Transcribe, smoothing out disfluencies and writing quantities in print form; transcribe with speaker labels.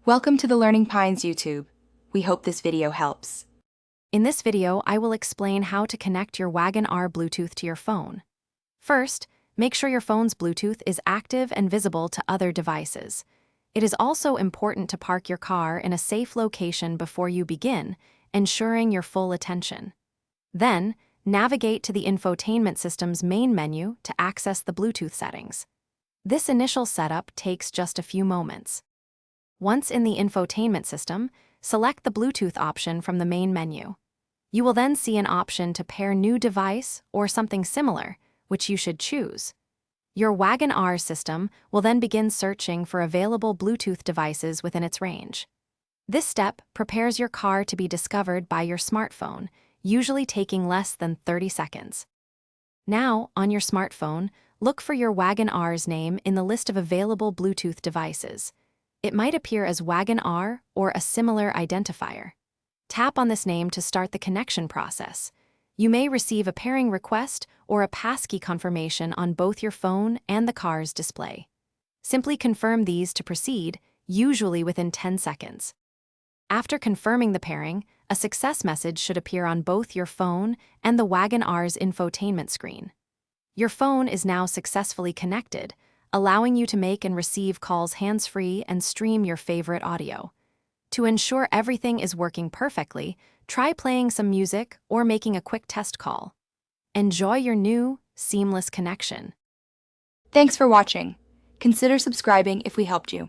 Speaker 1: Welcome to the Learning Pines YouTube. We hope this video helps.
Speaker 2: In this video, I will explain how to connect your Wagon R Bluetooth to your phone. First, make sure your phone's Bluetooth is active and visible to other devices. It is also important to park your car in a safe location before you begin, ensuring your full attention. Then, navigate to the infotainment system's main menu to access the Bluetooth settings. This initial setup takes just a few moments. Once in the infotainment system, select the Bluetooth option from the main menu. You will then see an option to pair new device or something similar, which you should choose. Your Wagon R system will then begin searching for available Bluetooth devices within its range. This step prepares your car to be discovered by your smartphone, usually taking less than 30 seconds. Now, on your smartphone, look for your Wagon R's name in the list of available Bluetooth devices. It might appear as Wagon R or a similar identifier. Tap on this name to start the connection process. You may receive a pairing request or a passkey confirmation on both your phone and the car's display. Simply confirm these to proceed, usually within 10 seconds. After confirming the pairing, a success message should appear on both your phone and the Wagon R's infotainment screen. Your phone is now successfully connected, allowing you to make and receive calls hands-free and stream your favorite audio. To ensure everything is working perfectly, try playing some music or making a quick test call. Enjoy your new, seamless connection.
Speaker 1: Thanks for watching. Consider subscribing if we helped you.